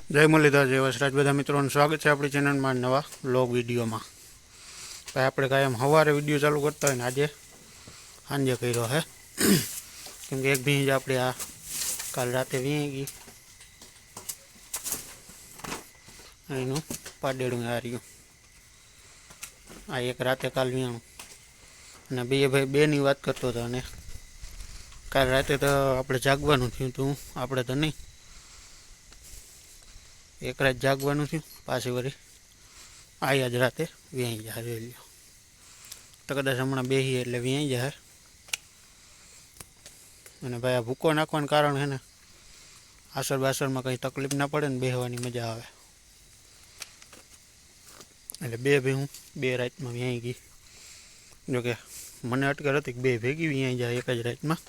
જય મુરલીધર, જય વસરાજ. બધા મિત્રોનું સ્વાગત છે આપણી ચેનલમાં નવા વ્લોગ વિડીયોમાં. ભાઈ આપણે કાયમ સવારે વિડીયો ચાલુ કરતા હોય ને આજે સાંજે કર્યો હે, કેમ કે એક ભીંજ આપણે આ કાલ રાતે વીણી ગઈ, એનું પાડેડું આ રહ્યું. આ એક રાતે કાલ વીણું અને ભાઈ બેની વાત કરતો હતો. અને કાલ રાતે તો આપણે જાગવાનું થયું હતું, આપણે તો નહીં, એક રાત જાગવાનું થયું. પાછી વળી આયા જ રાતે વ્યાઈ જાય જોઈ લો. તો કદાચ હમણાં બેસી એટલે વ્યાઈ જાય. અને ભાઈ આ ભૂકો નાખવાનું કારણ છે ને, આસર બાસરમાં કંઈ તકલીફ ના પડે ને, બેસવાની મજા આવે. એટલે ભાઈ હું બે રાતમાં વ્યાઈ ગઈ. જોકે મને અટકર હતી કે બે ભેગી વ્યાઈ જાય એક જ રાતમાં.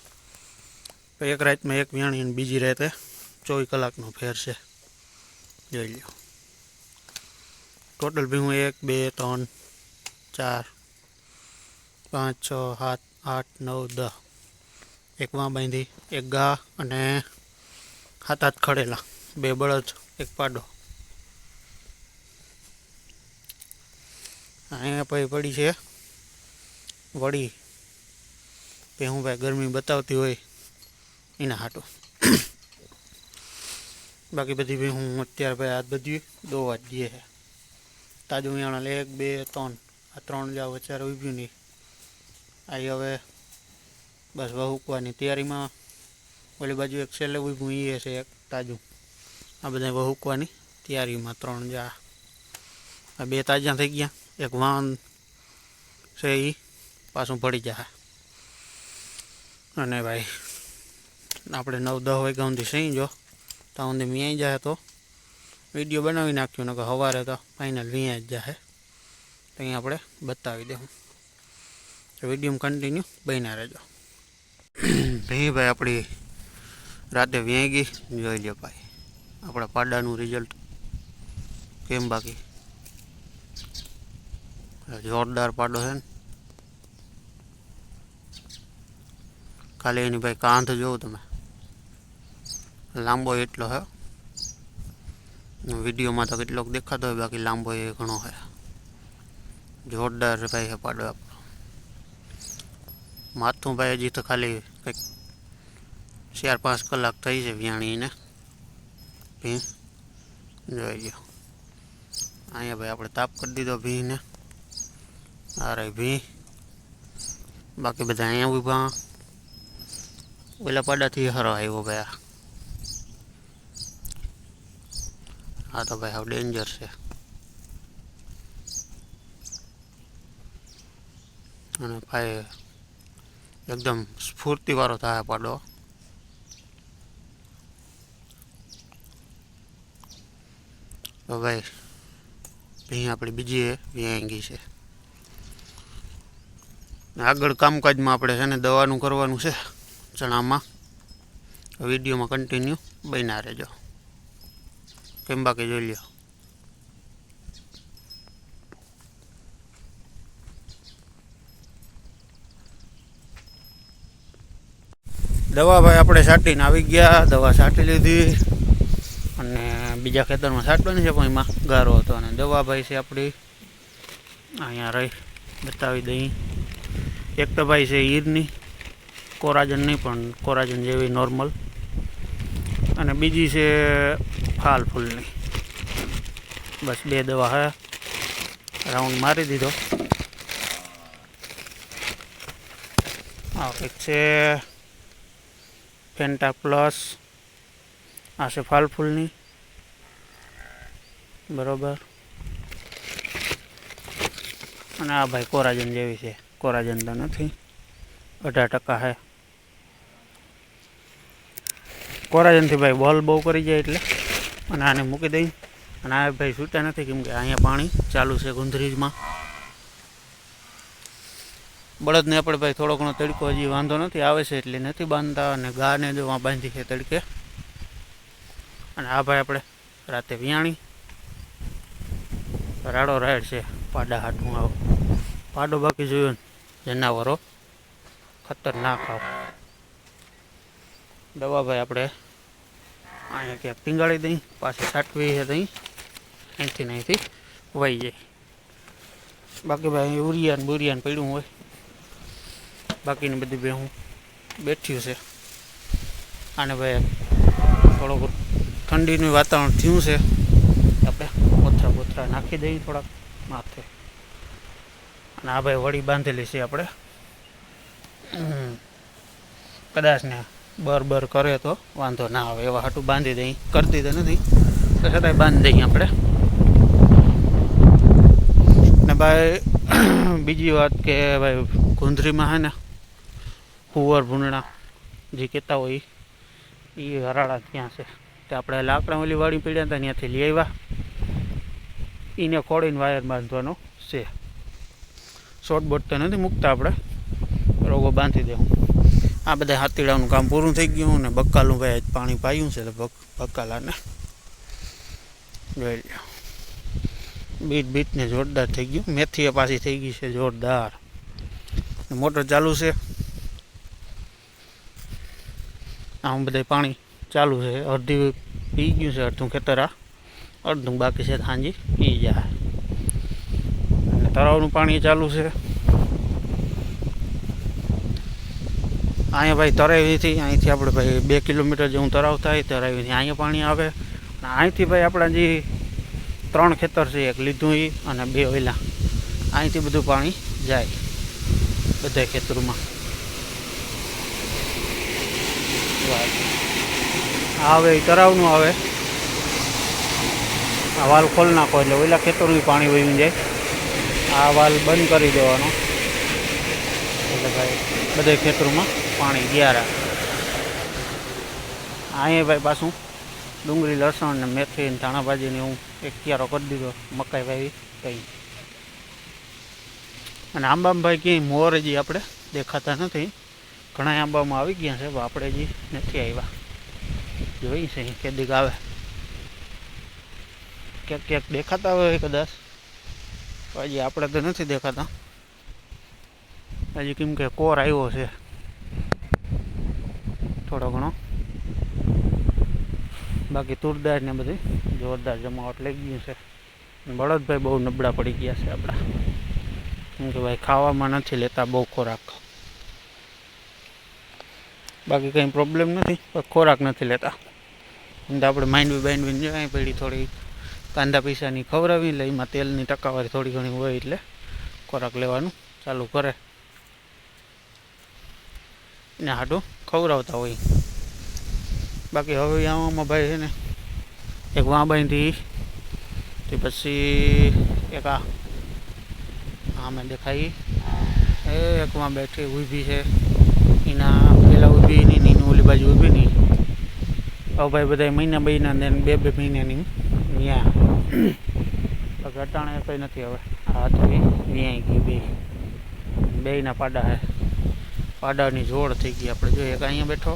એક રાતમાં એક વ્યાણી અને બીજી રાતે 24 કલાકનો ફેર છે જોઈ લો. ટોટલ ભી હું 1 2 3 4 5 6 7 8 9 10 એક વાં બાંધી, એક ગા અને 7 8 ખડેલા, 2 બળદ, એક પાડો. અહીંયા પછી પડી છે વળી, કે હું ભાઈ ગરમી બતાવતી હોય એના હાટું. બાકી બધી ભાઈ હું અત્યારે ભાઈ આ બધી દોવા જ દઈએ છે. તાજું વિયાણા 1 2 3 આ 3 જાવ અત્યારે ઉભ્યું નહીં. આ હવે બસ વહુકવાની તૈયારીમાં. ઓલી બાજુ એક છેલ્લે ઉભ્યું એ છે એક તાજું. આ બધા વહુકવાની તૈયારીમાં 3 જા. આ 2 તાજા થઈ ગયા, એક વાન છે એ પાછું પડી જાય. અને ભાઈ આપણે 9 10 વાગ્યા સુધી સહી જો ત્યાં સુધી વીઆઈ જાય તો વિડીયો બનાવી નાખ્યો, ને કે સવારે તો ફાઇનલ વીઆઈ જ જાય. તો અહીંયા આપણે બતાવી દઉં. તો વિડીયોમાં કન્ટિન્યુ બન્યા રહેજો. ભાઈ આપણી રાતે વીઆઈ ગઈ જોઈ લો ભાઈ આપણા પાડાનું રિઝલ્ટ કેમ. બાકી જોરદાર પાડો છે ને. ખાલી એની ભાઈ કાંધ જોઉં તમે, લાંબો એટલો હે. વિડીયોમાં તો કેટલોક દેખાતો હોય, બાકી લાંબો એ ઘણો છે. જોરદાર ભાઈ છે પાડો આપણો. માથું ભાઈ હજી તો ખાલી કંઈક 4 5 કલાક થઈ છે વ્યાણીને. ભીં જોઈ લો. અહીંયા ભાઈ આપણે તાપ કરી દીધો ભીંને. આ રહી ભીં. બાકી બધા અહીંયા ઊભા. ઓલા પાડાથી હરો આવ્યો ભાઈ. આ તો ભાઈ હવે ડેન્જર છે. અને ભાઈ એકદમ સ્ફૂર્તિવાળો થાય પાડો. તો ભાઈ ભીં આપણી બીજી વ્યાંગી છે. આગળ કામકાજમાં આપણે છે ને દવાનું કરવાનું છે ચણામાં. વિડીયોમાં કન્ટિન્યુ બન્યા રહેજો. કેમ બાકી જોઈ લ્યો. દવા ભાઈ આપણે છાંટીને આવી ગયા. દવા છાંટી લીધી અને બીજા ખેતરમાં છાંટવાની છે, પણ એમાં ગારો હતો. અને દવા ભાઈ છે આપણી અહીંયા રહી બતાવી દઈ. એક તો ભાઈ છે ઈરની, કોરાજન નહીં પણ કોરાજન જેવી નોર્મલ. અને બીજી છે ફાલ ફૂલની. બસ 2 દવા હે, રાઉન્ડ મારી દીધો. આ એક છે ફેન્ટા પ્લસ, આ છે ફાલ ફૂલની બરોબર. અને આ ભાઈ કોરાજન જેવી છે. કોરાજન તો નથી, 18% છે. કોરાજનથી ભાઈ બોલ બહુ કરી જાય એટલે. અને આને મૂકી દઈ. અને આ ભાઈ છૂટા નથી, કેમ કે અહીંયા પાણી ચાલુ છે ગુંદરીજમાં. બળદને આપણે ભાઈ થોડો ઘણો તડકો હજી વાંધો નથી આવે છે એટલે નથી બાંધતા. અને ગાને જો આ બાંધી છે તડકે. અને આ ભાઈ આપણે રાતે વિયાણી રાડો રાડ છે પાડા હાટું. આવો પાડો બાકી જોયો ને જનાવરો ખતરનાક. આવો દવા ભાઈ આપણે અહીંયા ક્યાંક ટીંગાળી દઈ, પાછી સાટવી છે દઈ, અહીંથી ને અહીંથી વહી જાય. બાકી ભાઈ યુરિયાન બુરિયાન પડ્યું હોય, બાકીની બધી ભેહું બેઠ્યું છે. અને ભાઈ થોડુંક ઠંડીનું વાતાવરણ થયું છે, આપણે કોથરા બોથરા નાખી દઈએ થોડાક માથે. અને આ ભાઈ વળી બાંધેલી છે આપણે, કદાચ ને બર કરે તો વાંધો ના આવે એવા હાટું બાંધી દઈ. કરતી તો નથી તો છતાંય બાંધી દઈએ આપણે. ને ભાઈ બીજી વાત કે ભાઈ ગુંદરીમાં હે ને હુવર ભૂંડણા જે કહેતા હોય એ હરાળા ત્યાં છે. તે આપણે લાકડા ઓલી વાળી પડ્યા હતા ત્યાંથી લઈ આવ્યા, એને ખોડીને વાયર બાંધવાનો છે. શોર્ટ બોટ તો નથી મૂકતા આપણે, રોગો બાંધી દેવું. આ બધા હાથીડાનું કામ પૂરું થઈ ગયું ને બકાલું ભાઈ પાણી પાયું છે. બકાલાને જોઈ લો, બીટને જોરદાર થઈ ગયું. મેથી પાછી થઈ ગઈ છે જોરદાર. મોટર ચાલુ છે, આમ બધા પાણી ચાલુ છે. અડધી પી ગયું છે, અડધું ખેતર આ અડધું બાકી છે, સાંજી પી જાય. અને તળાવનું પાણી ચાલુ છે. અહીંયા ભાઈ તરાવીથી અહીંથી આપણે ભાઈ 2 કિલોમીટર જેવું તળાવ થાય, તરાવીથી અહીંયા પાણી આવે. અને અહીંથી ભાઈ આપણા જે 3 ખેતર છે, એક લીધું એ અને 2 ઓયલા, અહીંથી બધું પાણી જાય બધા ખેતરોમાં. આવે એ તળાવનું આવે, આ વાલ ખોલી નાખો એટલે ઓલા ખેતરનું પાણી વહી જાય. આ વાલ બંધ કરી દેવાનો એટલે ભાઈ બધા ખેતરોમાં પાણી ગયા રાખે. અહીંયા ભાઈ પાછું ડુંગળી, લસણ ને મેથી ને ધાણા ભાજીને હું એક ક્યારો કરી દીધો, મકાઈ વાવી કંઈ. અને આંબામાં ભાઈ ક્યાંય મોર હજી આપણે દેખાતા નથી. ઘણા આંબામાં આવી ગયા છે, આપણે હજી નથી આવ્યા. જોઈ છે કેદીક આવે, ક્યાંક ક્યાંક દેખાતા હોય કદાચ, હજી આપણે તો નથી દેખાતા હજી, કેમ કે કોર આવ્યો છે થોડો ઘણો. બાકી તુરદાર ને બધી જોરદાર જમાવટ લઈ ગયું છે. બળદભાઈ બહુ નબળા પડી ગયા છે આપણા, કેમ કે ભાઈ ખાવામાં નથી લેતા બહુ ખોરાક. બાકી કંઈ પ્રોબ્લેમ નથી, પણ ખોરાક નથી લેતા. તો આપણે માંડવી જાય પડી થોડી કાંદા પૈસાની ખવડાવી એટલે એમાં તેલની ટકાવારી થોડી ઘણી હોય એટલે ખોરાક લેવાનું ચાલુ કરે ને હાટું ખવડાવતા હોય. બાકી હવે આમાં ભાઈ છે ને એક વાંબાઈથી તે પછી એક આમે દેખાય એક વાં બેઠી ઊભી છે, એના પેલા ઊભી નહીં, એની ઓલી બાજુ ઊભી નહીં. હવે ભાઈ બધા મહિના ને 2 મહિનાની ત્યાં ઘટાણે કંઈ નથી. હવે આ હાથવી વ્યાય ગઈ, બેયના પાડા હે, પાડાની જોડ થઈ ગઈ. આપણે જોઈએ એક અહીંયા બેઠો,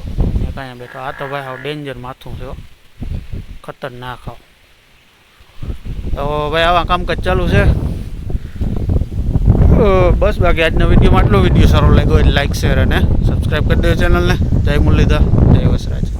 એક અહીંયા બેઠો. આ તો ભાઈ હાવ ડેન્જર માથું છે, ખતરનાક હાવ. તો ભાઈ આવા કામકાજ ચાલુ છે બસ. બાકી આજના વિડીયોમાં આટલો. વિડીયો સારો લાગ્યો હોય લાઈક, શેર અને સબસ્ક્રાઈબ કરી દેજો ચેનલને. જય મુરલીધર, જય વસરાજ.